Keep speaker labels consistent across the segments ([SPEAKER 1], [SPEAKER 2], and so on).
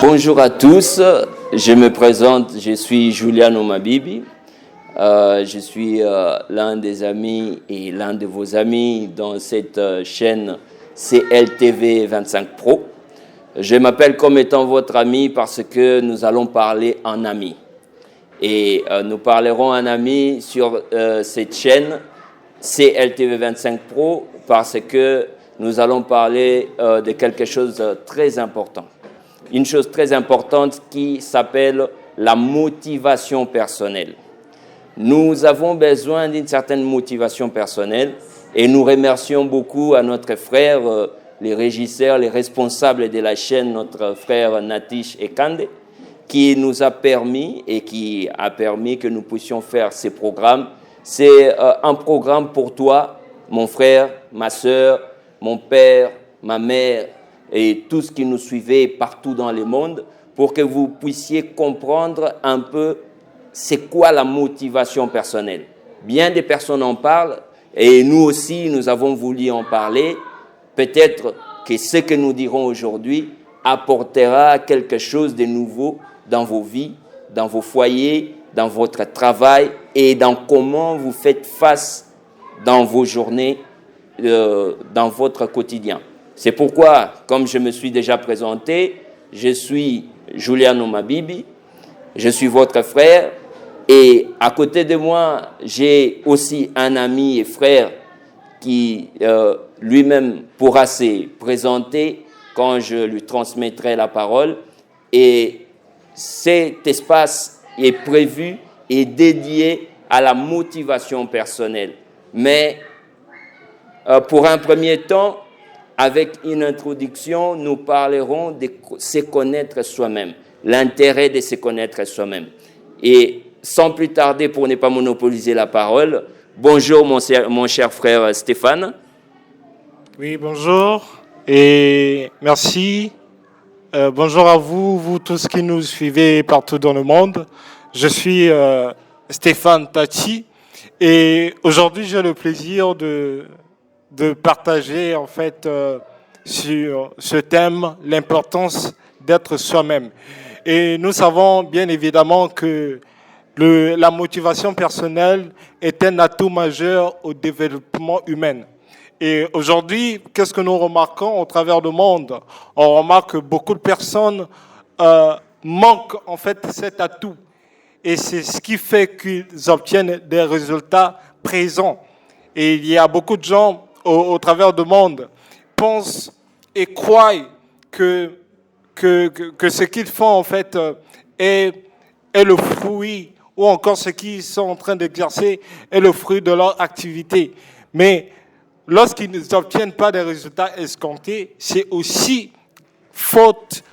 [SPEAKER 1] Bonjour à tous, je me présente, je suis Juliano Mabibi. Je suis l'un des amis et l'un de vos amis dans cette chaîne CLTV 25 Pro. Je m'appelle comme étant votre ami parce que nous allons parler en ami. Et nous parlerons en ami sur cette chaîne CLTV 25 Pro parce que nous allons parler de quelque chose de très important. Une chose très importante qui s'appelle la motivation personnelle. Nous avons besoin d'une certaine motivation personnelle et nous remercions beaucoup à notre frère, les régisseurs, les responsables de la chaîne, notre frère Natish Ekande, qui nous a permis et qui a permis que nous puissions faire ces programmes. C'est un programme pour toi, mon frère, ma sœur, mon père, ma mère, et tout ce qui nous suivait partout dans le monde, pour que vous puissiez comprendre un peu c'est quoi la motivation personnelle. Bien des personnes en parlent, et nous aussi, nous avons voulu en parler. Peut-être que ce que nous dirons aujourd'hui apportera quelque chose de nouveau dans vos vies, dans vos foyers, dans votre travail, et dans comment vous faites face dans vos journées, dans votre quotidien. C'est pourquoi, comme je me suis déjà présenté, je suis Juliano Mabibi, je suis votre frère, et à côté de moi, j'ai aussi un ami et frère qui lui-même pourra se présenter quand je lui transmettrai la parole. Et cet espace est prévu et dédié à la motivation personnelle. Mais pour un premier temps, avec une introduction, nous parlerons de se connaître soi-même, l'intérêt de se connaître soi-même. Et sans plus tarder, pour ne pas monopoliser la parole, bonjour mon cher frère Stéphane.
[SPEAKER 2] Oui, bonjour et merci. Bonjour à vous tous qui nous suivez partout dans le monde. Je suis Stéphane Tachi et aujourd'hui j'ai le plaisir de partager en fait sur ce thème, l'importance d'être soi-même. Et nous savons bien évidemment que la motivation personnelle est un atout majeur au développement humain. Et aujourd'hui, qu'est-ce que nous remarquons au travers du monde? On remarque que beaucoup de personnes manquent en fait cet atout. Et c'est ce qui fait qu'ils obtiennent des résultats présents. Et il y a beaucoup de gens au travers du monde pensent et croient que ce qu'ils font en fait est le fruit, ou encore ce qu'ils sont en train d'exercer est le fruit de leur activité. Mais lorsqu'ils n'obtiennent pas des résultats escomptés, c'est aussi faute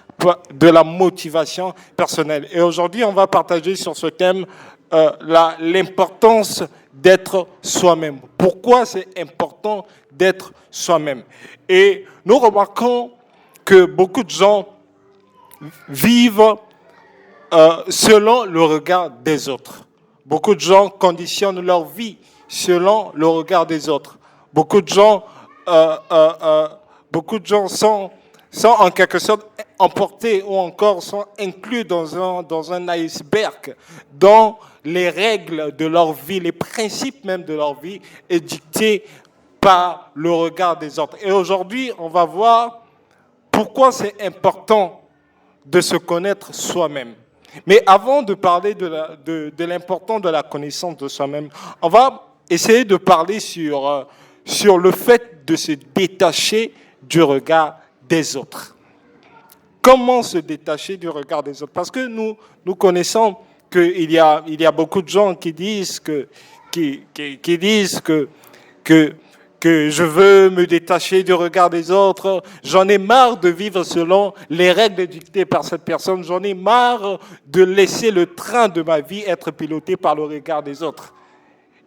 [SPEAKER 2] de la motivation personnelle. Et aujourd'hui, on va partager sur ce thème l'importance d'être soi-même. Pourquoi c'est important d'être soi-même? Et nous remarquons que beaucoup de gens vivent selon le regard des autres. Beaucoup de gens conditionnent leur vie selon le regard des autres. Beaucoup de gens sont en quelque sorte emportés ou encore sont inclus dans un iceberg, dont les règles de leur vie, les principes même de leur vie est dictés par le regard des autres. Et aujourd'hui, on va voir pourquoi c'est important de se connaître soi-même. Mais avant de parler de l'importance de la connaissance de soi-même, on va essayer de parler sur le fait de se détacher du regard des autres. Comment se détacher du regard des autres? Parce que nous connaissons qu'il y a beaucoup de gens qui disent que je veux me détacher du regard des autres, j'en ai marre de vivre selon les règles dictées par cette personne, j'en ai marre de laisser le train de ma vie être piloté par le regard des autres.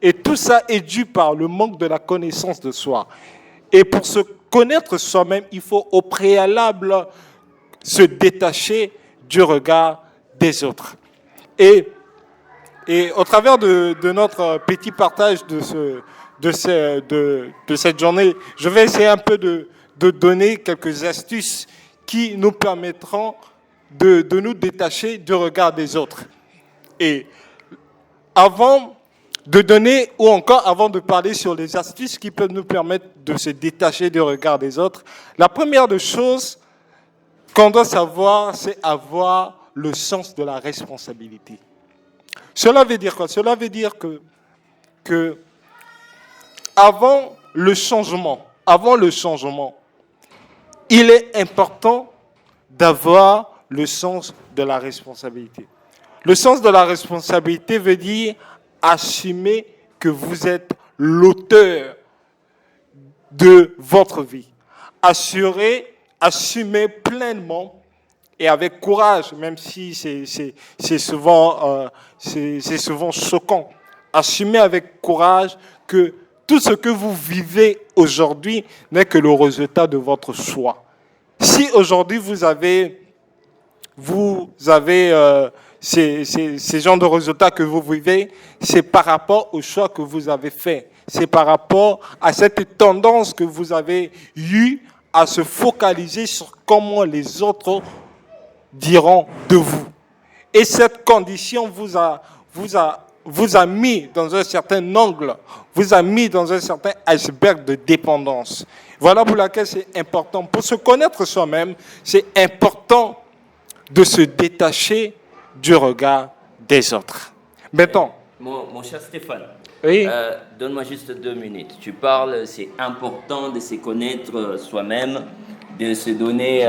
[SPEAKER 2] Et tout ça est dû par le manque de la connaissance de soi. Et pour se connaître soi-même, il faut au préalable se détacher du regard des autres. Et au travers de notre petit partage de cette journée, je vais essayer un peu de donner quelques astuces qui nous permettront de nous détacher du regard des autres. Et avant de donner, ou encore avant de parler sur les astuces qui peuvent nous permettre de se détacher du regard des autres, la première des choses qu'on doit savoir, c'est avoir le sens de la responsabilité. Cela veut dire quoi? Cela veut dire que avant le changement, il est important d'avoir le sens de la responsabilité. Le sens de la responsabilité veut dire assumer que vous êtes l'auteur de votre vie. Assumez pleinement et avec courage, même si c'est souvent choquant. Assumez avec courage que tout ce que vous vivez aujourd'hui n'est que le résultat de votre choix. Si aujourd'hui vous avez ces genres de résultats que vous vivez, c'est par rapport au choix que vous avez fait. C'est par rapport à cette tendance que vous avez eue à se focaliser sur comment les autres diront de vous. Et cette condition vous a mis dans un certain angle, vous a mis dans un certain iceberg de dépendance. Voilà pour laquelle c'est important. Pour se connaître soi-même, c'est important de se détacher du regard des autres. Maintenant,
[SPEAKER 1] mon cher Stéphane,
[SPEAKER 2] oui.
[SPEAKER 1] Donne-moi juste 2 minutes. Tu parles, c'est important de se connaître soi-même, de se donner,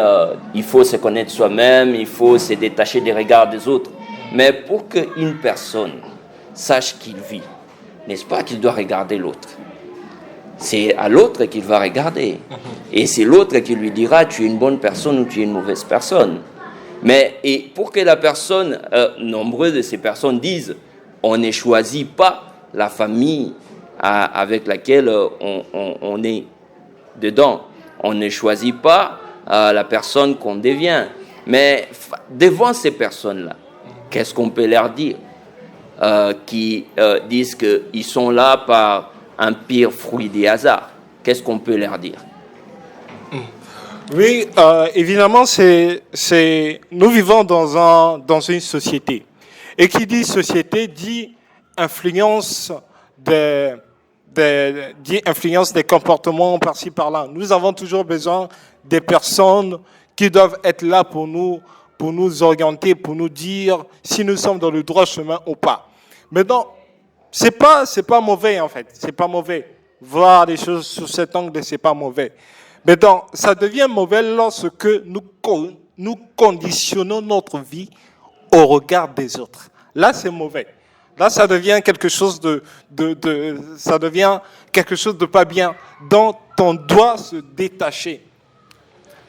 [SPEAKER 1] il faut se connaître soi-même, il faut se détacher des regards des autres. Mais pour qu'une personne sache qu'il vit, n'est-ce pas qu'il doit regarder l'autre? C'est à l'autre qu'il va regarder. Et c'est l'autre qui lui dira, tu es une bonne personne ou tu es une mauvaise personne. Mais et pour que la personne, nombreuses de ces personnes disent, on ne choisit pas la famille avec laquelle on est dedans. On ne choisit pas la personne qu'on devient. Mais devant ces personnes-là, qu'est-ce qu'on peut leur dire? Qui disent qu'ils sont là par un pire fruit des hasards. Qu'est-ce qu'on peut leur dire?
[SPEAKER 2] Oui, évidemment, nous vivons dans une société. Et qui dit société dit influence des comportements par-ci par-là. Nous avons toujours besoin des personnes qui doivent être là pour nous orienter, pour nous dire si nous sommes dans le droit chemin ou pas. Maintenant, c'est pas mauvais en fait, c'est pas mauvais. Voir les choses sous cet angle, c'est pas mauvais. Mais donc, ça devient mauvais lorsque nous conditionnons notre vie au regard des autres. Là, c'est mauvais. Là, ça devient quelque chose ça devient quelque chose de pas bien, dont on doit se détacher.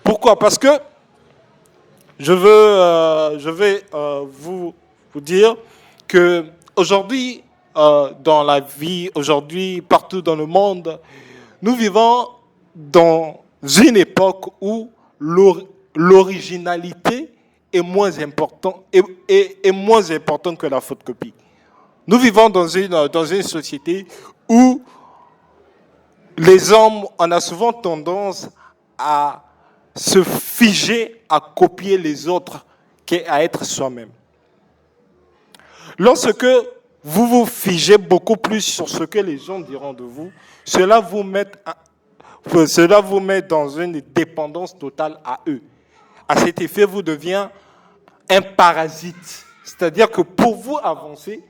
[SPEAKER 2] Pourquoi? Parce que je vais vous dire que aujourd'hui, dans la vie, aujourd'hui, partout dans le monde, nous vivons dans une époque où l'originalité est moins importante que la photocopie. Nous vivons dans une société où les hommes, on a souvent tendance à se figer à copier les autres qu'à être soi-même. Lorsque vous vous figez beaucoup plus sur ce que les gens diront de vous, cela vous met dans une dépendance totale à eux. À cet effet, vous devenez un parasite. C'est-à-dire que pour vous avancer,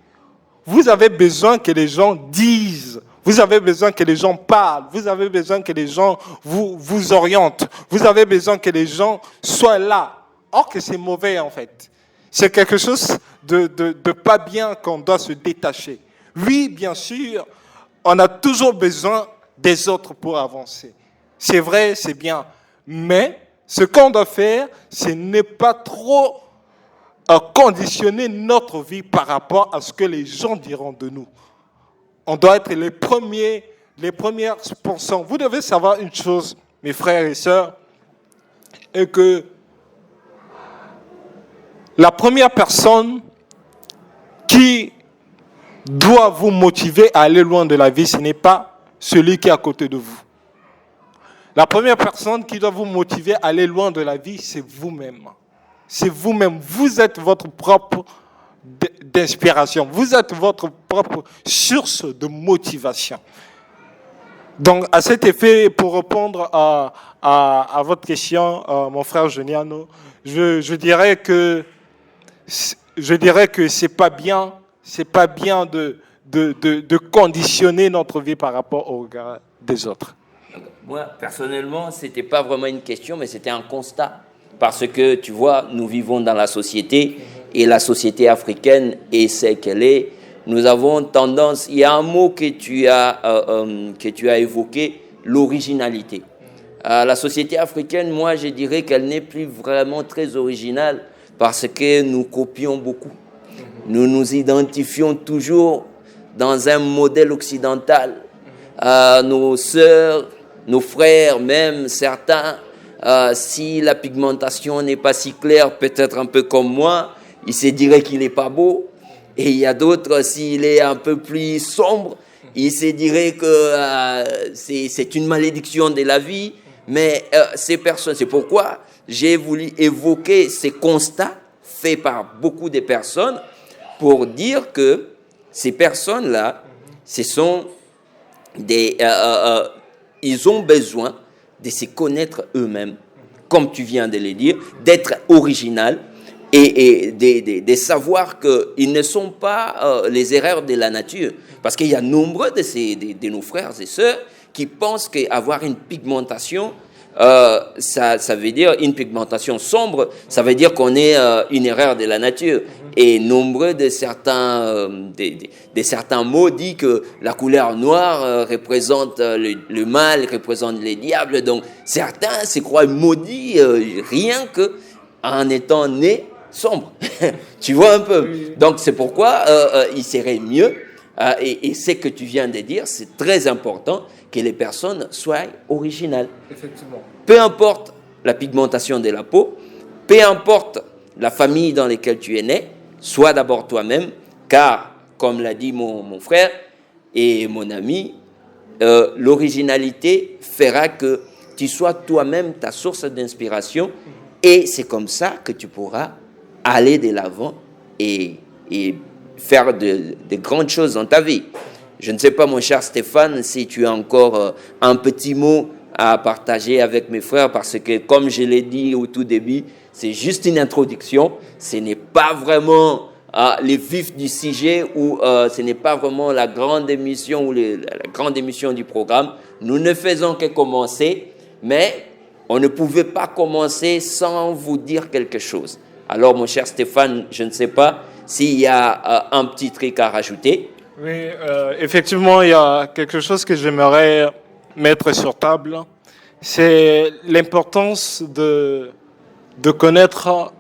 [SPEAKER 2] vous avez besoin que les gens disent, vous avez besoin que les gens parlent, vous avez besoin que les gens vous orientent, vous avez besoin que les gens soient là. Or que c'est mauvais en fait. C'est quelque chose de pas bien qu'on doit se détacher. Oui, bien sûr, on a toujours besoin des autres pour avancer. C'est vrai, c'est bien. Mais ce qu'on doit faire, c'est ne pas trop conditionner notre vie par rapport à ce que les gens diront de nous. On doit être les premiers pensants. Vous devez savoir une chose, mes frères et sœurs, et que la première personne qui doit vous motiver à aller loin de la vie, ce n'est pas celui qui est à côté de vous. La première personne qui doit vous motiver à aller loin de la vie, c'est vous-même. c'est vous-même. Vous êtes votre propre d'inspiration. Vous êtes votre propre source de motivation. Donc, à cet effet, pour répondre à votre question, mon frère Juliano, je dirais que c'est pas bien de conditionner notre vie par rapport au regard des autres.
[SPEAKER 1] Moi, personnellement, c'était pas vraiment une question, mais c'était un constat. Parce que, tu vois, nous vivons dans la société, et la société africaine est ce qu'elle est. Nous avons tendance, il y a un mot que tu as évoqué, l'originalité. La société africaine, moi, je dirais qu'elle n'est plus vraiment très originale parce que nous copions beaucoup. Nous nous identifions toujours dans un modèle occidental. Nos sœurs, nos frères, même certains, si la pigmentation n'est pas si claire, peut-être un peu comme moi, ils se diraient qu'il n'est pas beau. Et il y a d'autres, s'il est un peu plus sombre, ils se diraient que c'est une malédiction de la vie. Mais ces personnes, c'est pourquoi j'ai voulu évoquer ces constats faits par beaucoup de personnes pour dire que ces personnes-là, ce sont ils ont besoin de se connaître eux-mêmes, comme tu viens de le dire, d'être original et de savoir qu'ils ne sont pas les erreurs de la nature. Parce qu'il y a nombreux de nos frères et sœurs qui pensent qu'avoir une pigmentation, ça veut dire une pigmentation sombre, ça veut dire qu'on est une erreur de la nature. Et nombreux de certains mots disent que la couleur noire représente le mal, représente les diables. Donc certains se croient maudits rien qu'en étant nés sombre. Tu vois un peu. Donc c'est pourquoi il serait mieux, et ce que tu viens de dire, c'est très important, que les personnes soient originales.
[SPEAKER 2] Effectivement.
[SPEAKER 1] Peu importe la pigmentation de la peau, peu importe la famille dans laquelle tu es né, sois d'abord toi-même, car, comme l'a dit mon frère et mon ami, l'originalité fera que tu sois toi-même ta source d'inspiration, et c'est comme ça que tu pourras aller de l'avant et faire de grandes choses dans ta vie. Je ne sais pas, mon cher Stéphane, si tu as encore un petit mot à partager avec mes frères, parce que, comme je l'ai dit au tout début, c'est juste une introduction. Ce n'est pas vraiment les vifs du sujet, ou ce n'est pas vraiment la grande émission ou la grande émission du programme. Nous ne faisons que commencer, mais on ne pouvait pas commencer sans vous dire quelque chose. Alors, mon cher Stéphane, je ne sais pas s'il y a un petit truc à rajouter.
[SPEAKER 2] Oui, effectivement, il y a quelque chose que j'aimerais mettre sur table. C'est l'importance de connaître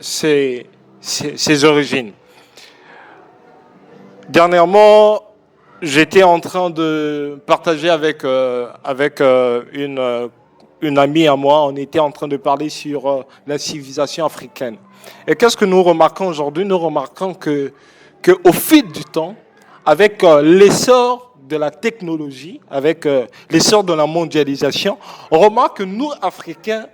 [SPEAKER 2] ses origines. Dernièrement, j'étais en train de partager avec une amie à moi, on était en train de parler sur la civilisation africaine. Et qu'est-ce que nous remarquons aujourd'hui? Nous remarquons que au fil du temps, avec l'essor de la technologie, avec l'essor de la mondialisation, on remarque que nous, Africains,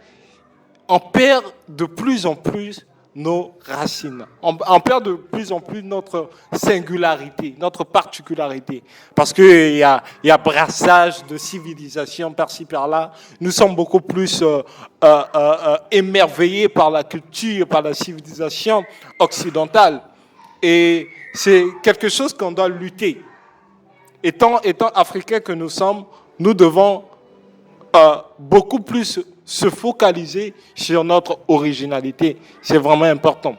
[SPEAKER 2] on perd de plus en plus nos racines. On perd de plus en plus notre singularité, notre particularité. Parce qu'il y a brassage de civilisation par-ci, par-là. Nous sommes beaucoup plus émerveillés par la culture, par la civilisation occidentale. Et c'est quelque chose qu'on doit lutter. Étant africains que nous sommes, nous devons beaucoup plus se focaliser sur notre originalité. C'est vraiment important.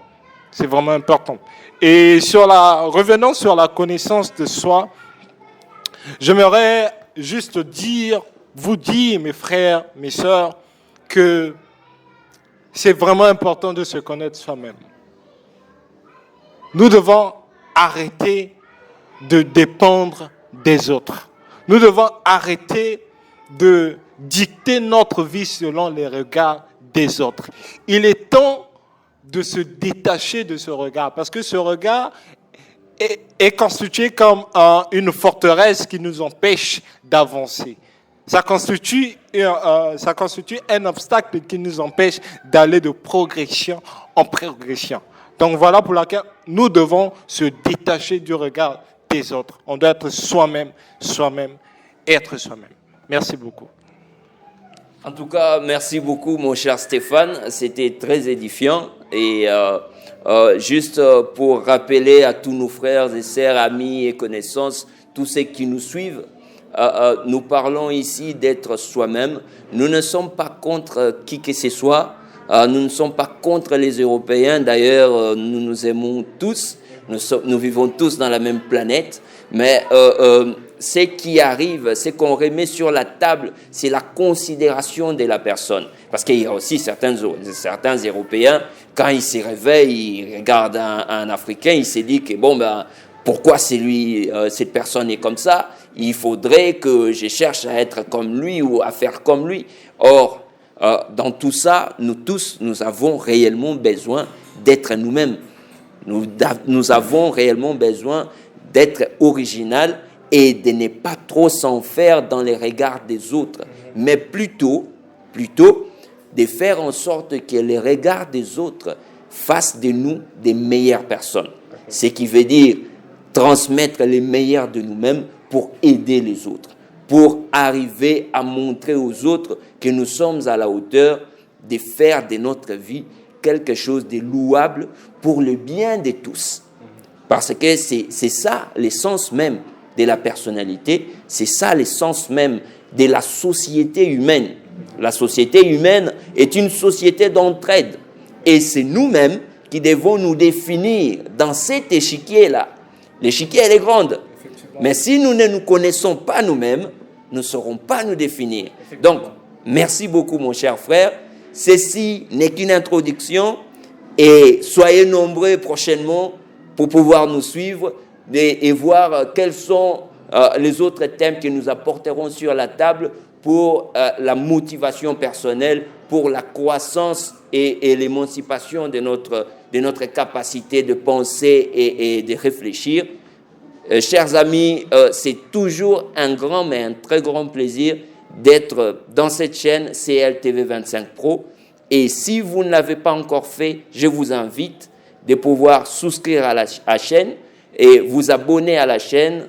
[SPEAKER 2] C'est vraiment important. Et revenant sur la connaissance de soi, j'aimerais juste vous dire, mes frères, mes sœurs, que c'est vraiment important de se connaître soi-même. Nous devons arrêter de dépendre des autres. Nous devons arrêter de dicter notre vie selon les regards des autres. Il est temps de se détacher de ce regard, parce que ce regard est constitué comme une forteresse qui nous empêche d'avancer. Ça constitue un obstacle qui nous empêche d'aller de progression en progression. Donc voilà pour laquelle nous devons se détacher du regard des autres. On doit être soi-même, être soi-même. Merci beaucoup.
[SPEAKER 1] En tout cas, merci beaucoup, mon cher Stéphane. C'était très édifiant. Et juste pour rappeler à tous nos frères et sœurs, amis et connaissances, tous ceux qui nous suivent, nous parlons ici d'être soi-même. Nous ne sommes pas contre qui que ce soit. Nous ne sommes pas contre les Européens. D'ailleurs, nous nous aimons tous. Nous vivons tous dans la même planète. Mais ce qui arrive, ce qu'on remet sur la table, c'est la considération de la personne. Parce qu'il y a aussi certains Européens, quand ils se réveillent, ils regardent un Africain, ils se disent que pourquoi cette personne est comme ça? Il faudrait que je cherche à être comme lui ou à faire comme lui. Or, dans tout ça, nous tous, nous avons réellement besoin d'être nous-mêmes. Nous avons réellement besoin d'être original et de ne pas trop s'en faire dans les regards des autres, mais plutôt de faire en sorte que les regards des autres fassent de nous des meilleures personnes. Ce qui veut dire transmettre les meilleurs de nous-mêmes pour aider les autres, pour arriver à montrer aux autres que nous sommes à la hauteur de faire de notre vie quelque chose de louable pour le bien de tous. Parce que c'est ça l'essence même de la personnalité, c'est ça l'essence même de la société humaine. La société humaine est une société d'entraide. Et c'est nous-mêmes qui devons nous définir dans cet échiquier-là. L'échiquier, elle est grande. Mais si nous ne nous connaissons pas nous-mêmes, nous ne saurons pas nous définir. Donc, merci beaucoup, mon cher frère. Ceci n'est qu'une introduction et soyez nombreux prochainement pour pouvoir nous suivre et voir quels sont les autres thèmes que nous apporterons sur la table pour la motivation personnelle, pour la croissance et l'émancipation de notre capacité de penser et de réfléchir. Chers amis, c'est toujours un grand, mais un très grand plaisir d'être dans cette chaîne CLTV 25 Pro. Et si vous ne l'avez pas encore fait, je vous invite de pouvoir souscrire à la chaîne et vous abonner à la chaîne,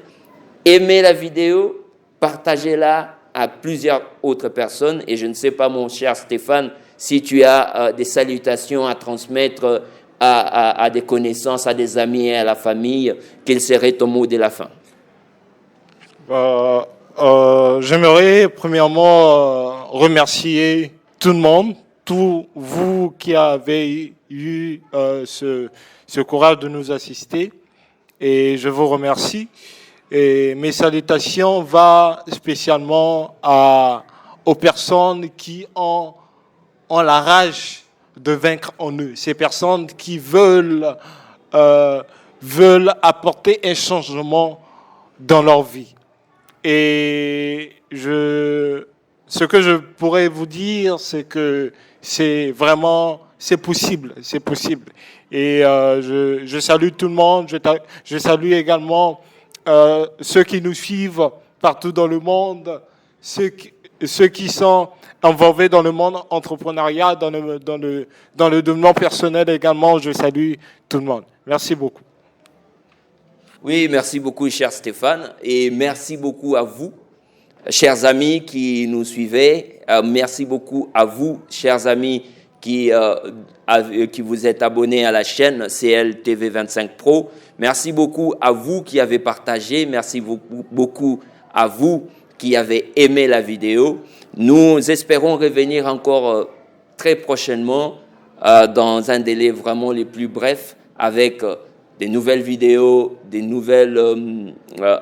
[SPEAKER 1] aimer la vidéo, partagez-la à plusieurs autres personnes. Et je ne sais pas, mon cher Stéphane, si tu as des salutations à transmettre à des connaissances, à des amis et à la famille, quel serait ton mot de la fin?
[SPEAKER 2] J'aimerais premièrement remercier tout le monde, tous vous qui avez eu ce courage de nous assister, et je vous remercie. Et mes salutations vont spécialement aux personnes qui ont la rage de vaincre en eux, ces personnes qui veulent apporter un changement dans leur vie. Et ce que je pourrais vous dire, c'est que c'est possible. Et je salue tout le monde, je salue également ceux qui nous suivent partout dans le monde, ceux qui sont involvés dans le monde entrepreneuriat, dans le développement personnel également. Je salue tout le monde. Merci beaucoup.
[SPEAKER 1] Oui, merci beaucoup, cher Stéphane, et merci beaucoup à vous, chers amis qui nous suivez. Merci beaucoup à vous, chers amis qui vous êtes abonnés à la chaîne CLTV 25 Pro. Merci beaucoup à vous qui avez partagé. Merci beaucoup à vous qui avez aimé la vidéo. Nous espérons revenir encore très prochainement dans un délai vraiment le plus bref avec des nouvelles vidéos,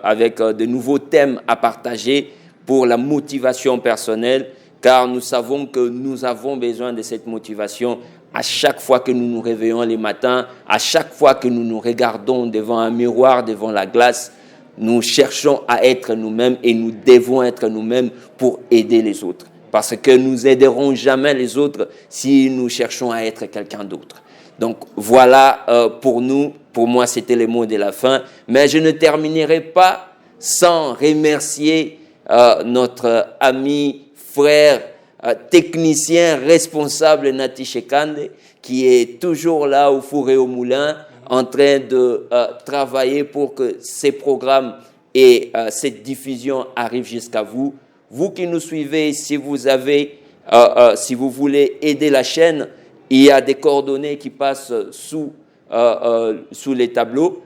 [SPEAKER 1] avec de nouveaux thèmes à partager pour la motivation personnelle, car nous savons que nous avons besoin de cette motivation à chaque fois que nous nous réveillons les matins, à chaque fois que nous nous regardons devant un miroir, devant la glace. Nous cherchons à être nous-mêmes et nous devons être nous-mêmes pour aider les autres. Parce que nous n'aiderons jamais les autres si nous cherchons à être quelqu'un d'autre. Donc voilà, pour moi c'était les mots de la fin. Mais je ne terminerai pas sans remercier notre ami, frère, technicien responsable Nati Shekande, qui est toujours là au four et au moulin, en train de travailler pour que ces programmes et cette diffusion arrivent jusqu'à vous. Vous qui nous suivez, si vous voulez aider la chaîne, il y a des coordonnées qui passent sous les tableaux.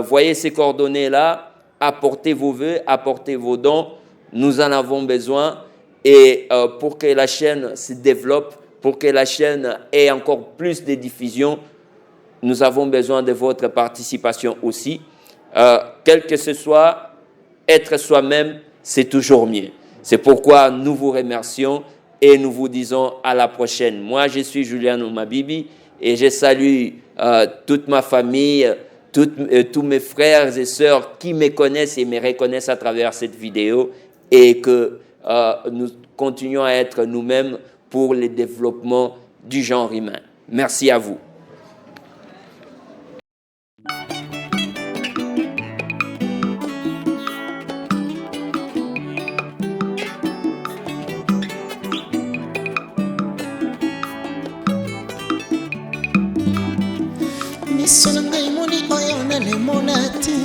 [SPEAKER 1] Voyez ces coordonnées-là, apportez vos vœux, apportez vos dons, nous en avons besoin. Et pour que la chaîne se développe, pour que la chaîne ait encore plus de diffusion, nous avons besoin de votre participation aussi. Quel que ce soit, être soi-même, c'est toujours mieux. C'est pourquoi nous vous remercions et nous vous disons à la prochaine. Moi, je suis Julian Oumabibi et je salue toute ma famille, tous mes frères et sœurs qui me connaissent et me reconnaissent à travers cette vidéo et que nous continuons à être nous-mêmes pour le développement du genre humain. Merci à vous.
[SPEAKER 3] miso na ngai moni oyo nalemona te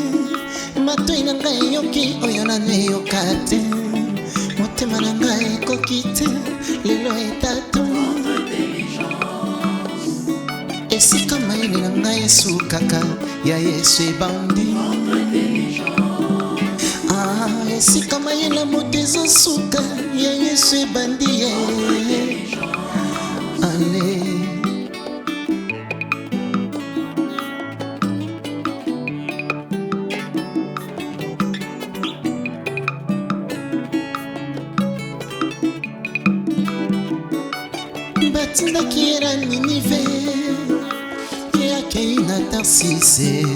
[SPEAKER 3] matoi na ngai yoki oyo naneyoka te motema na ngai ekoki te lelo etato esika mayele na ngai esukaka ya yesu ebandi esika mayele moto ezosuka ya yesu ebandi ye ale batindaki ye na ninive eyakei na tarsise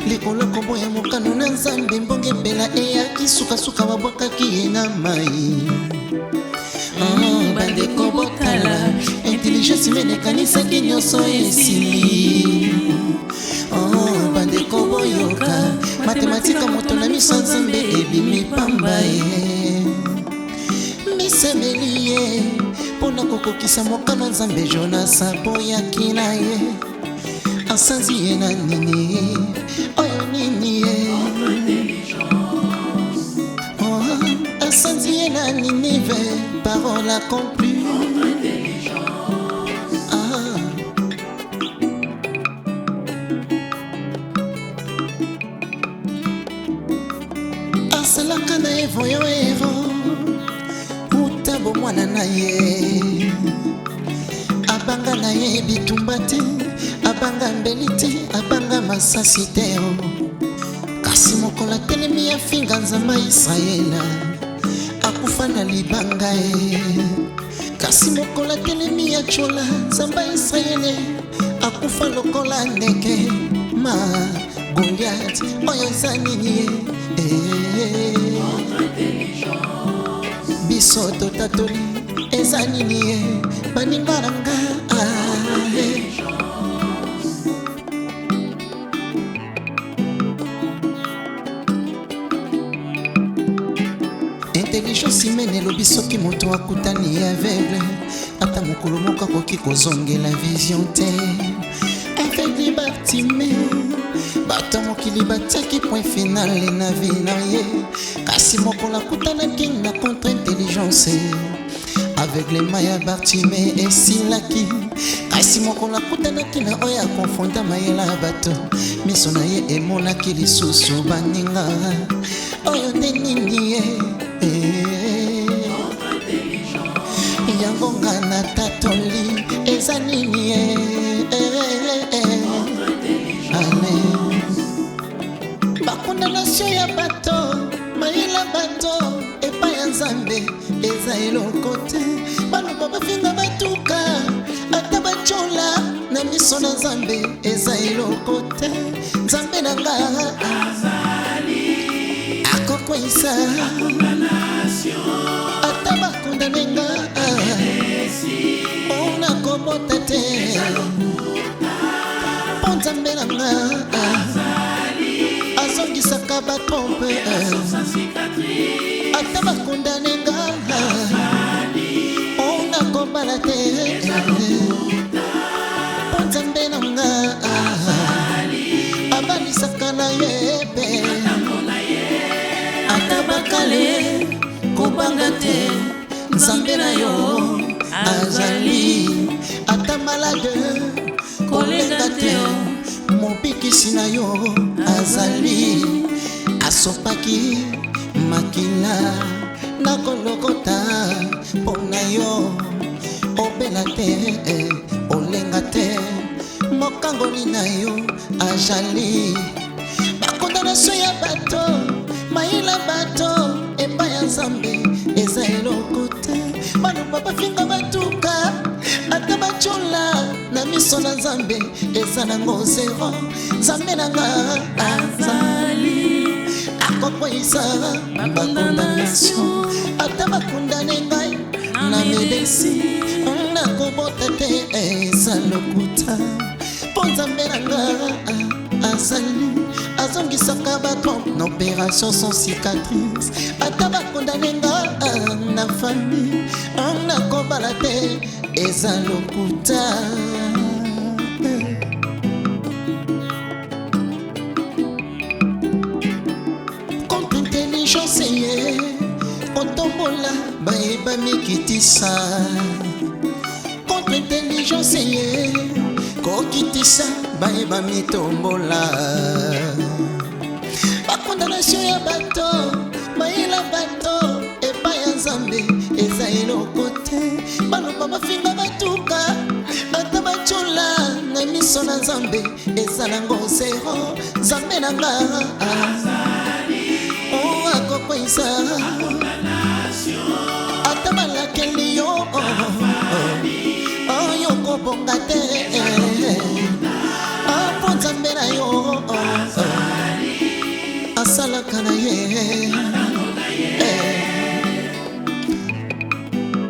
[SPEAKER 3] likolo kombo ya mokano na nzambe mbonge mbela eyaki sukasuka babwakaki ye na mai bandeko botala intelligence mene ekanisaki nyonso esili bandeko boyoka matematika moto na miso nzambe ebimi pamba ye misemeli ye mpona kokokisa mokano nzambe jonas aboyaki na ye asanzi ye na nini oyo nini ye asanzi ye na ninive parole accomplie asalaka na evoyo ero utabo mwana na ye abanga na ye bitumba te abanga mbeli te abanga masasi te kasi mokolo atelemi ya finga nzambe Israela akufa na libanga ye kasi mokolo atelemi ya chola nzambe Israela akufa lokola ndeke ma Goliath oyo eza nini ye biso totatoli eza nini ye baninga na nga intelligence humaine elobi soki moto akutani aveugle ata mokolo moko akoki kozongela vision te aveugle Bartime bato mokili batiaki point final na vie na ye kasi mokolo akutanaki na contre intelligence aveuglema ya Bartime esilaki kasi mokolo akutanaki na oyo akonfonda mayela ya bato miso na ye emonaki lisusu baninga oyo nde nini ye yango nga na tatoli eza nini ye bakondanatio ya bato mayela bato epai ya nzambe eza eloko te baloba bafinga batuka ata bacola na miso na nzambe eza eloko te nzambe na nga akokwisa ata bakondane nga ona kobota te mpo nzambe na nga azongisaka batrompe ata bakondane nga kolenga te nzambe na yo azali ata malade kolenga te mobikisi na yo azali asopaki makila na kolokota mpona yo obela te olenga te mokangoli na yo azali bakondanasio ya bato mayila bato epai ya nzambe eza eloko te baloba bafinga batuka ata bacola na miso na nzambe eza nango zero nzambe nanga azali akokweyisa bakondanasio ata bakondane ngai na medesi nakobota te eza lokuta mpo nzambe nanga azali azongisaka bato na opération sans cicatrice ata bakondane nga na famille nakobala te eza lokuta contre intelligence ye otombola bayeba mikitisa contre intelligence ye kokitisa bayeba mitombola bakondanasio ya bato mayila bato epai ya nzambe eza eloko te baloba bafinga batuka ata bacola na miso na nzambe eza nango zero nzambe nanga akokweyisa ata balakeli yo yokobonga te mpo nzambe na yo asalaka na ye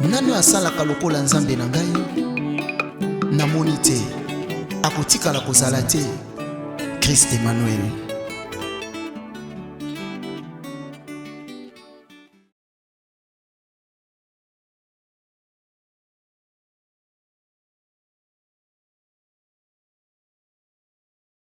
[SPEAKER 3] nani asalaka lokola nzambe na ngai namoni te akotikala kozala te Christ Emmanuel.